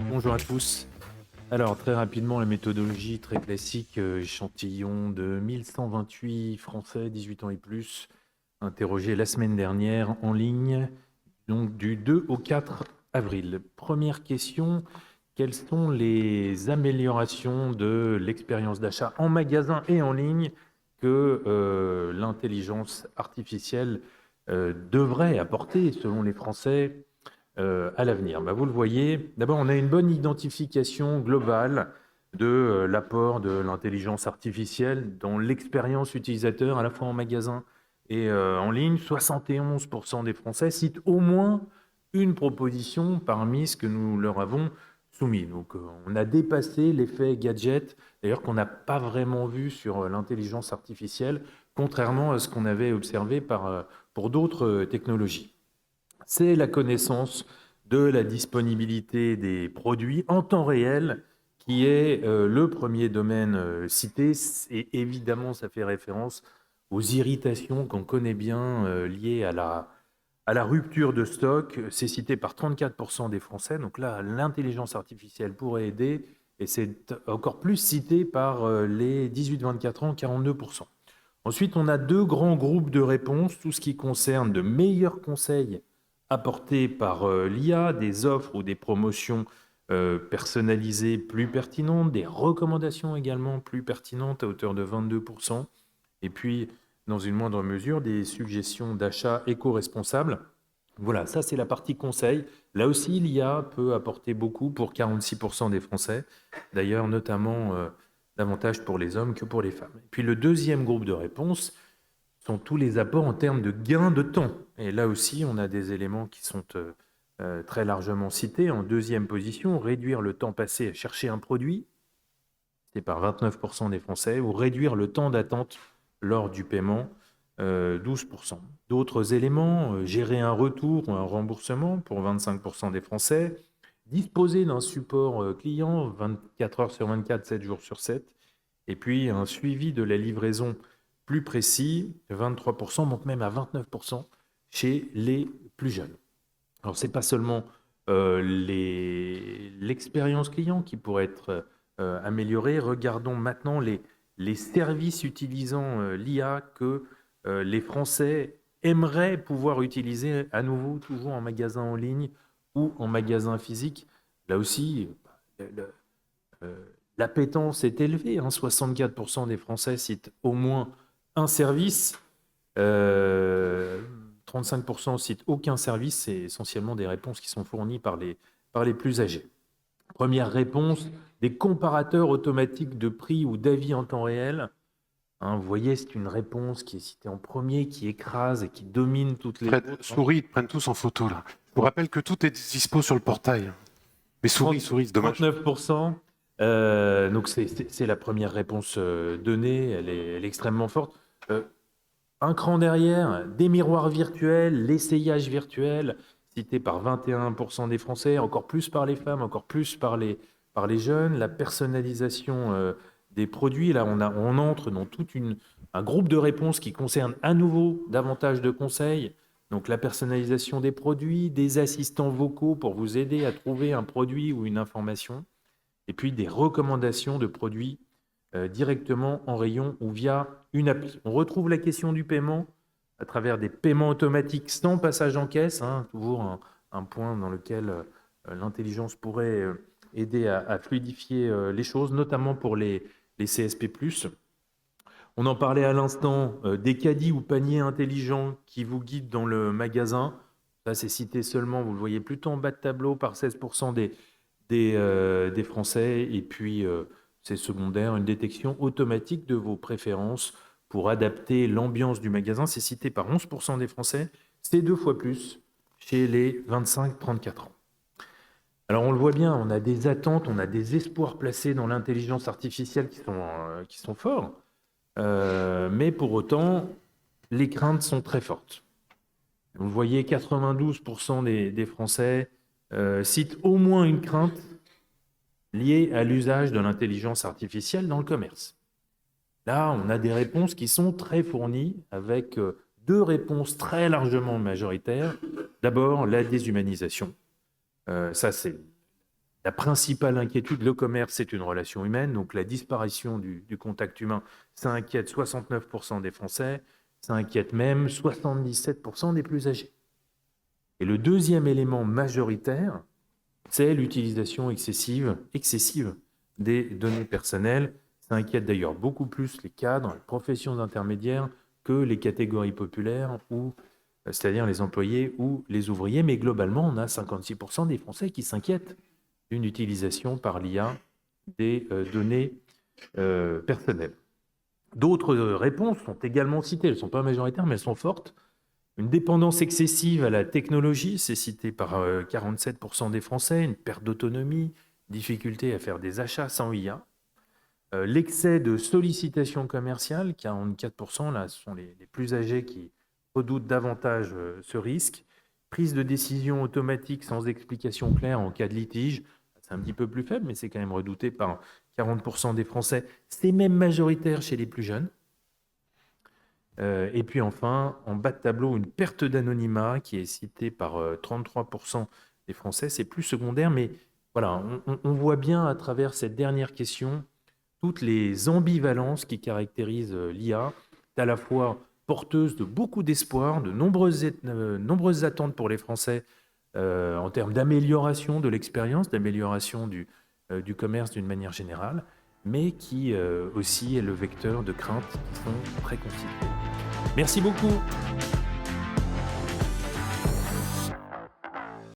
Bonjour à tous. Alors, très rapidement, la méthodologie très classique, échantillon de 1128 Français, 18 ans et plus, interrogés la semaine dernière en ligne, donc du 2 au 4 avril. Première question, quelles sont les améliorations de l'expérience d'achat en magasin et en ligne que l'intelligence artificielle devrait apporter, selon les Français, à l'avenir? Vous le voyez, d'abord, on a une bonne identification globale de l'apport de l'intelligence artificielle dans l'expérience utilisateur, à la fois en magasin et en ligne. 71% des Français citent au moins une proposition parmi ce que nous leur avons soumis. Donc, on a dépassé l'effet gadget, d'ailleurs, qu'on n'a pas vraiment vu sur l'intelligence artificielle, contrairement à ce qu'on avait observé pour d'autres technologies. C'est la connaissance de la disponibilité des produits en temps réel qui est le premier domaine cité. Et évidemment, ça fait référence aux irritations qu'on connaît bien liées à la rupture de stock. C'est cité par 34% des Français. Donc là, l'intelligence artificielle pourrait aider. Et c'est encore plus cité par les 18-24 ans, 42%. Ensuite, on a deux grands groupes de réponses, tout ce qui concerne de meilleurs conseils apportés par l'IA, des offres ou des promotions personnalisées plus pertinentes, des recommandations également plus pertinentes à hauteur de 22%, et puis, dans une moindre mesure, des suggestions d'achat éco-responsables. Voilà, ça c'est la partie conseil. Là aussi, l'IA peut apporter beaucoup pour 46% des Français, d'ailleurs notamment davantage pour les hommes que pour les femmes. Et puis le deuxième groupe de réponses sont tous les apports en termes de gain de temps. Et là aussi, on a des éléments qui sont très largement cités. En deuxième position, réduire le temps passé à chercher un produit, c'est par 29% des Français, ou réduire le temps d'attente lors du paiement, 12%. D'autres éléments, gérer un retour ou un remboursement pour 25% des Français, disposer d'un support client 24 heures sur 24, 7 jours sur 7, et puis un suivi de la livraison plus précis, 23%, monte même à 29% chez les plus jeunes. Alors, ce n'est pas seulement l'expérience client qui pourrait être améliorée. Regardons maintenant les services utilisant l'IA que les Français aimeraient pouvoir utiliser à nouveau, toujours en magasin en ligne ou en magasin physique. Là aussi, l'appétence est élevée. 64% des Français citent au moins un service. 35% citent aucun service. C'est essentiellement des réponses qui sont fournies par les plus âgés. Première réponse, des comparateurs automatiques de prix ou d'avis en temps réel. Vous voyez, c'est une réponse qui est citée en premier, qui écrase et qui domine toutes les Fred, autres. souris, ils te prennent tous en photo là. Je vous rappelle que tout est dispo sur le portail. Mais souris, c'est dommage. 39%. Donc c'est la première réponse donnée, elle est extrêmement forte. Un cran derrière, des miroirs virtuels, l'essayage virtuel, cité par 21% des Français, encore plus par les femmes, encore plus par les jeunes, la personnalisation des produits. Là, on entre dans un groupe de réponses qui concerne à nouveau davantage de conseils. Donc la personnalisation des produits, des assistants vocaux pour vous aider à trouver un produit ou une information, et puis des recommandations de produits directement en rayon ou via une appli. On retrouve la question du paiement à travers des paiements automatiques sans passage en caisse, toujours un point dans lequel l'intelligence pourrait aider à fluidifier les choses, notamment pour les CSP+. On en parlait à l'instant, des caddies ou paniers intelligents qui vous guident dans le magasin. Ça, c'est cité seulement, vous le voyez plutôt en bas de tableau, par 16% des Français. Et puis, c'est secondaire, une détection automatique de vos préférences pour adapter l'ambiance du magasin. C'est cité par 11% des Français. C'est 2 fois plus chez les 25-34 ans. Alors, on le voit bien, on a des attentes, on a des espoirs placés dans l'intelligence artificielle qui sont forts. Mais pour autant, les craintes sont très fortes. Vous voyez, 92% des Français citent au moins une crainte liée à l'usage de l'intelligence artificielle dans le commerce. Là, on a des réponses qui sont très fournies, avec deux réponses très largement majoritaires. D'abord, la déshumanisation. Ça, c'est la principale inquiétude. Le commerce, c'est une relation humaine, donc la disparition du contact humain, ça inquiète 69% des Français, ça inquiète même 77% des plus âgés. Et le deuxième élément majoritaire, c'est l'utilisation excessive des données personnelles. Ça inquiète d'ailleurs beaucoup plus les cadres, les professions intermédiaires que les catégories populaires, c'est-à-dire les employés ou les ouvriers. Mais globalement, on a 56% des Français qui s'inquiètent d'une utilisation par l'IA des données personnelles. D'autres réponses sont également citées. Elles ne sont pas majoritaires, mais elles sont fortes. Une dépendance excessive à la technologie, c'est cité par 47% des Français, une perte d'autonomie, difficulté à faire des achats sans IA. L'excès de sollicitations commerciales, 44%, là, ce sont les plus âgés qui redoutent davantage ce risque. Prise de décision automatique sans explication claire en cas de litige, c'est un petit peu plus faible, mais c'est quand même redouté par 40% des Français. C'est même majoritaire chez les plus jeunes. Et puis enfin, en bas de tableau, une perte d'anonymat qui est citée par 33% des Français. C'est plus secondaire, mais voilà, on voit bien à travers cette dernière question toutes les ambivalences qui caractérisent l'IA, à la fois porteuse de beaucoup d'espoir, de nombreuses attentes pour les Français en termes d'amélioration de l'expérience, d'amélioration du commerce d'une manière générale, mais qui aussi est le vecteur de craintes qui sont très considérées. Merci beaucoup.